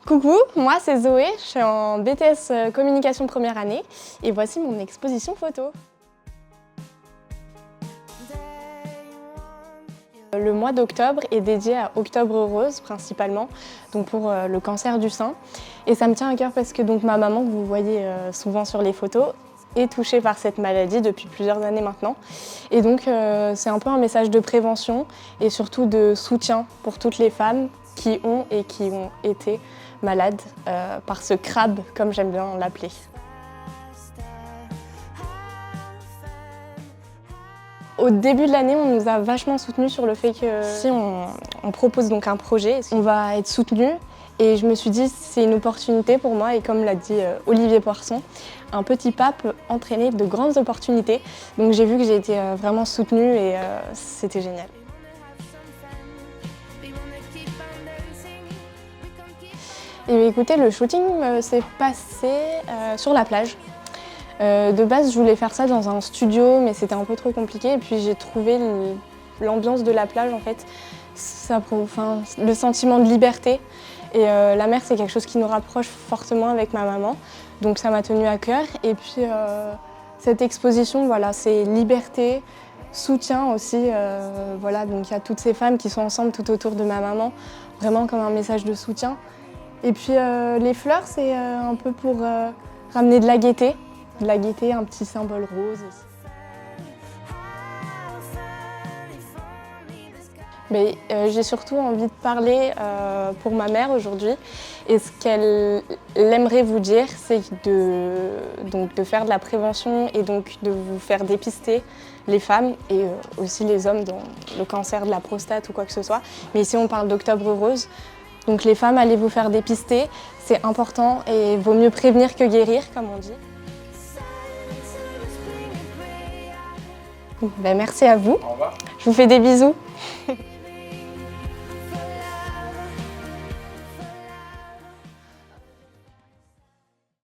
Coucou, moi c'est Zoé, je suis en BTS Communication première année et voici mon exposition photo. Le mois d'octobre est dédié à Octobre Rose principalement, donc pour le cancer du sein. Et ça me tient à cœur parce que donc, ma maman, que vous voyez souvent sur les photos, est touchée par cette maladie depuis plusieurs années maintenant. Et donc c'est un peu un message de prévention et surtout de soutien pour toutes les femmes qui ont et qui ont été malades par ce crabe, comme j'aime bien l'appeler. Au début de l'année, on nous a vachement soutenus sur le fait que si on propose donc un projet, on va être soutenu. Et je me suis dit, c'est une opportunité pour moi, et comme l'a dit Olivier Poisson, un petit pas peut entraîner de grandes opportunités. Donc j'ai vu que j'ai été vraiment soutenue et c'était génial. Et écoutez, le shooting s'est passé sur la plage. De base, je voulais faire ça dans un studio, mais c'était un peu trop compliqué. Et puis j'ai trouvé l'ambiance de la plage, en fait, le sentiment de liberté. Et la mer, c'est quelque chose qui nous rapproche fortement avec ma maman. Donc ça m'a tenue à cœur. Et puis cette exposition, voilà, c'est liberté, soutien aussi. Voilà, donc il y a toutes ces femmes qui sont ensemble tout autour de ma maman, vraiment comme un message de soutien. Et puis les fleurs, c'est un peu pour ramener de la gaieté. Un petit symbole rose aussi. Mais j'ai surtout envie de parler pour ma mère aujourd'hui. Et ce qu'elle aimerait vous dire, c'est de faire de la prévention et donc de vous faire dépister les femmes et aussi les hommes dans le cancer de la prostate ou quoi que ce soit. Mais ici, on parle d'Octobre Rose. Donc les femmes, allez vous faire dépister, c'est important et vaut mieux prévenir que guérir, comme on dit. Ben, merci à vous. Au revoir. Je vous fais des bisous.